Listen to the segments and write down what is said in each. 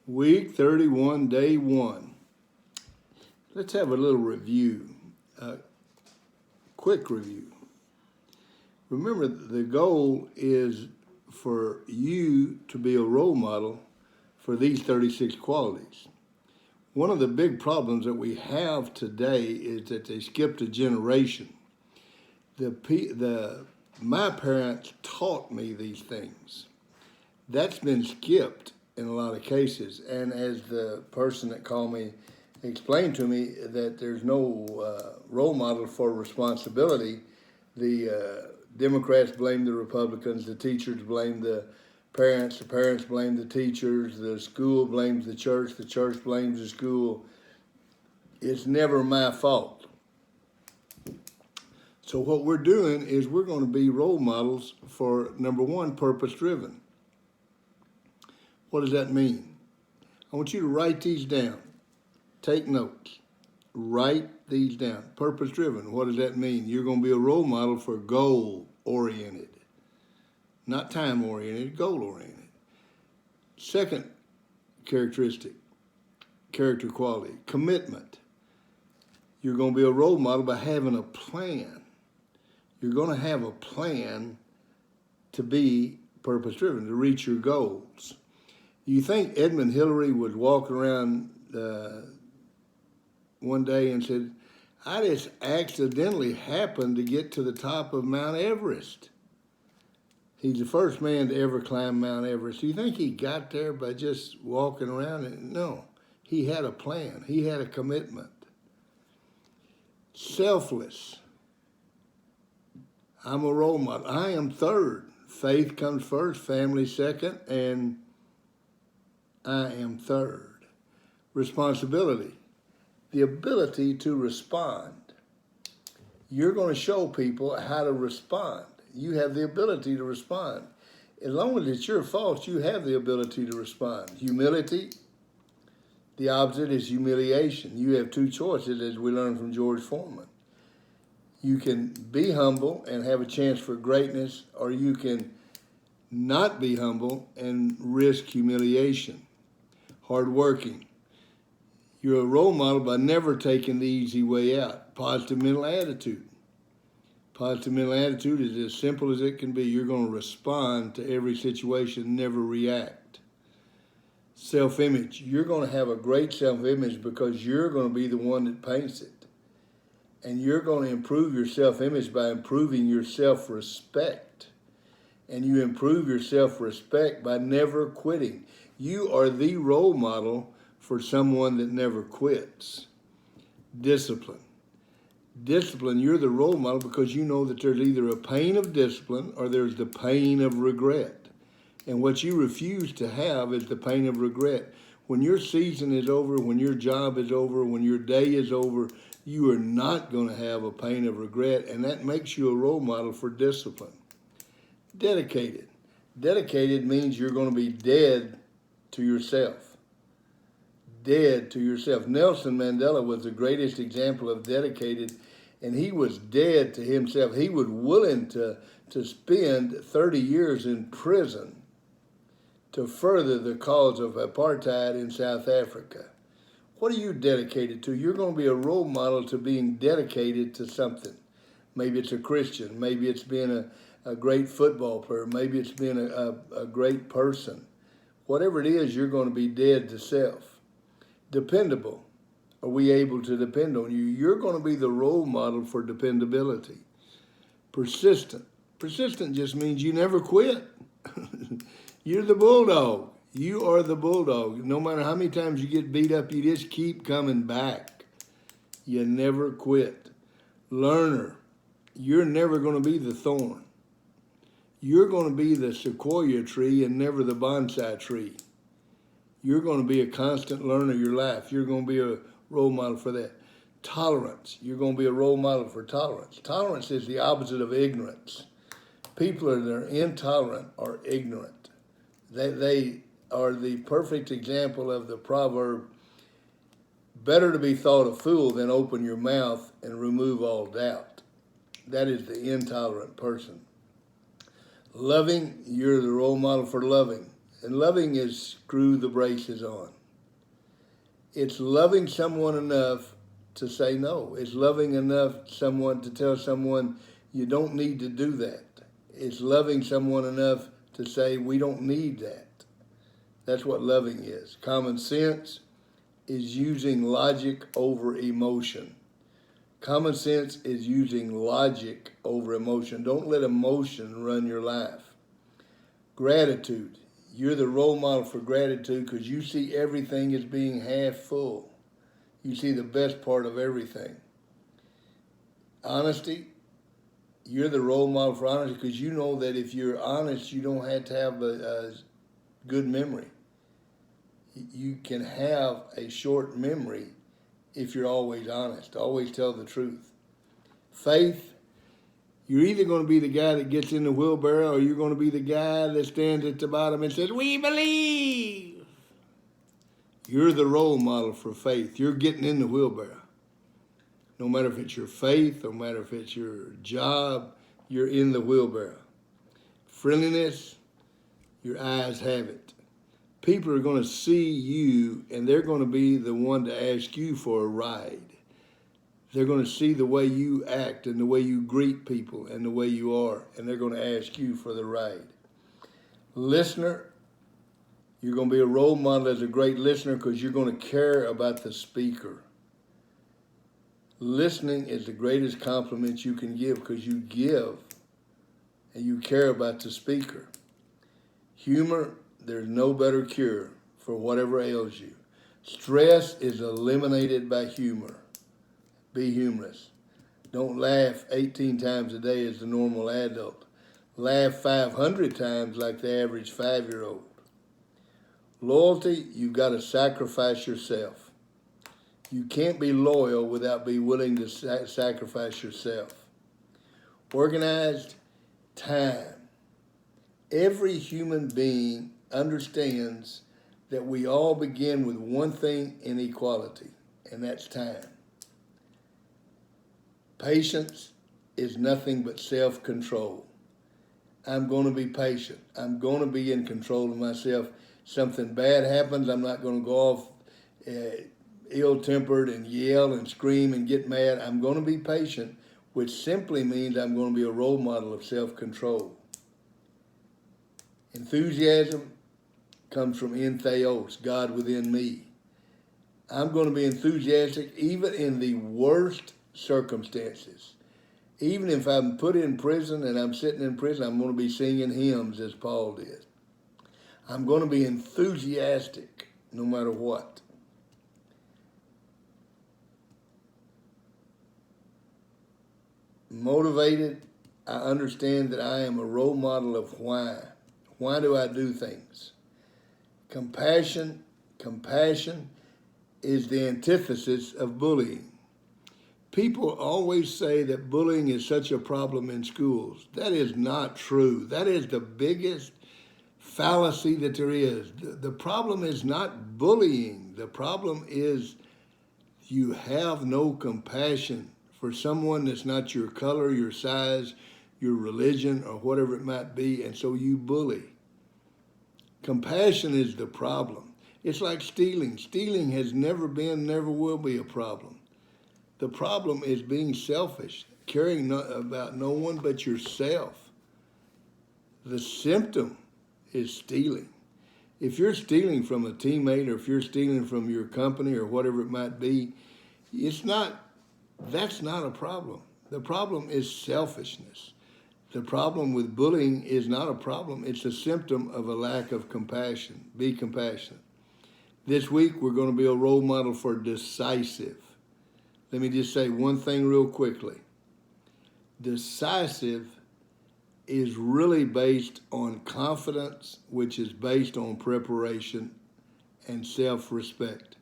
Week 31, day one. Let's have a little review, quick review. Remember, the goal is for you to be a role model for these 36 qualities. One of the big problems that we have today is that they skipped a generation. My parents taught me these things. That's been skipped in a lot of cases. And as the person that called me explained to me that there's no role model for responsibility, the Democrats blame the Republicans, the teachers blame the parents blame the teachers, the school blames the church blames the school. It's never my fault. So what we're doing is we're going to be role models for, number one, purpose-driven. What does that mean? I want you to write these down. Take notes. Write these down. Purpose-driven. What does that mean? You're going to be a role model for goal-oriented. Not time-oriented, goal-oriented. Second characteristic, character quality, commitment. You're going to be a role model by having a plan. You're going to have a plan to be purpose-driven, to reach your goals. You think Edmund Hillary was walking around one day and said, I just accidentally happened to get to the top of Mount Everest. He's the first man to ever climb Mount Everest. Do you think he got there by just walking around? No, he had a plan. He had a commitment. Selfless. I'm a role model. I am third. Faith comes first, family second, and I am third. Responsibility. The ability to respond. You're going to show people how to respond. You have the ability to respond. As long as it's your fault, you have the ability to respond. Humility. The opposite is humiliation. You have two choices, as we learned from George Foreman. You can be humble and have a chance for greatness, or you can not be humble and risk humiliation. Hardworking. You're a role model by never taking the easy way out. Positive mental attitude. Positive mental attitude is as simple as it can be. You're going to respond to every situation, never react. Self-image. You're going to have a great self-image because you're going to be the one that paints it. And you're going to improve your self-image by improving your self-respect. And you improve your self-respect by never quitting. You are the role model for someone that never quits. Discipline. Discipline, you're the role model because you know that there's either a pain of discipline or there's the pain of regret. And what you refuse to have is the pain of regret. When your season is over, when your job is over, when your day is over, you are not going to have a pain of regret, and that makes you a role model for discipline. Dedicated. Dedicated means you're going to be dead to yourself. Dead to yourself. Nelson Mandela was the greatest example of dedicated, and he was dead to himself. He was willing to spend 30 years in prison to further the cause of apartheid in South Africa. What are you dedicated to? You're going to be a role model to being dedicated to something. Maybe it's a Christian. Maybe it's being a great football player. Maybe it's being a great person. Whatever it is, you're going to be dead to self. Dependable. Are we able to depend on you? You're going to be the role model for dependability. Persistent. Persistent just means you never quit. You're the bulldog. You are the bulldog. No matter how many times you get beat up, you just keep coming back. You never quit. Learner. You're never going to be the thorn. You're going to be the sequoia tree and never the bonsai tree. You're going to be a constant learner your life. You're going to be a role model for that. Tolerance. You're going to be a role model for tolerance. Tolerance is the opposite of ignorance. People that are intolerant are ignorant. They are the perfect example of the proverb, better to be thought a fool than open your mouth and remove all doubt. That is the intolerant person. Loving, you're the role model for loving. And loving is screw the braces on. It's loving someone enough to say no. It's loving enough someone to tell someone you don't need to do that. It's loving someone enough to say we don't need that. That's what loving is. Common sense is using logic over emotion. Common sense is using logic over emotion. Don't let emotion run your life. Gratitude. You're the role model for gratitude because you see everything as being half full. You see the best part of everything. Honesty. You're the role model for honesty because you know that if you're honest, you don't have to have a good memory. You can have a short memory if you're always honest. Always tell the truth. Faith. You're either going to be the guy that gets in the wheelbarrow or you're going to be the guy that stands at the bottom and says, "We believe." You're the role model for faith. You're getting in the wheelbarrow. No matter if it's your faith, no matter if it's your job, you're in the wheelbarrow. Friendliness, your eyes have it. People are going to see you and they're going to be the one to ask you for a ride. They're going to see the way you act and the way you greet people and the way you are, and they're going to ask you for the ride. Listener, you're going to be a role model as a great listener because you're going to care about the speaker. Listening is the greatest compliment you can give because you give and you care about the speaker. Humor, there's no better cure for whatever ails you. Stress is eliminated by humor. Be humorous. Don't laugh 18 times a day as the normal adult. Laugh 500 times like the average 5-year-old. Loyalty, you've got to sacrifice yourself. You can't be loyal without being willing to sacrifice yourself. Organized, time. Every human being understands that we all begin with one thing in equality, and that's time. Patience is nothing but self-control. I'm going to be patient. I'm going to be in control of myself. Something bad happens, I'm not going to go off ill-tempered and yell and scream and get mad. I'm going to be patient, which simply means I'm going to be a role model of self-control. Enthusiasm comes from entheos, God within me. I'm going to be enthusiastic even in the worst circumstances. Even if I'm put in prison and I'm sitting in prison, I'm going to be singing hymns as Paul did. I'm going to be enthusiastic no matter what. Motivated, I understand that I am a role model of why. Why do I do things? Compassion is the antithesis of bullying. People always say that bullying is such a problem in schools. That is not true. That is the biggest fallacy that there is. The problem is not bullying. The problem is you have no compassion for someone that's not your color, your size, your religion, or whatever it might be, and so you bully. Compassion is the problem. It's like stealing. Stealing has never been, never will be a problem. The problem is being selfish, caring about no one but yourself. The symptom is stealing. If you're stealing from a teammate or if you're stealing from your company or whatever it might be, that's not a problem. The problem is selfishness. The problem with bullying is not a problem. It's a symptom of a lack of compassion. Be compassionate. This week, we're going to be a role model for decisive. Let me just say one thing real quickly. Decisive is really based on confidence, which is based on preparation and self-respect.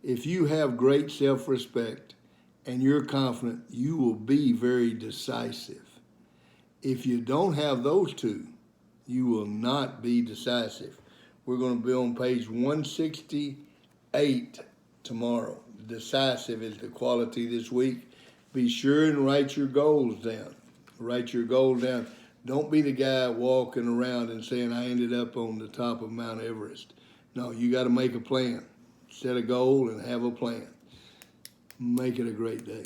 If you have great self-respect and you're confident, you will be very decisive. If you don't have those two, you will not be decisive. We're going to be on page 168 tomorrow. Decisive is the quality this week. Be sure and write your goals down. Write your goals down. Don't be the guy walking around and saying, I ended up on the top of Mount Everest. No, you got to make a plan. Set a goal and have a plan. Make it a great day.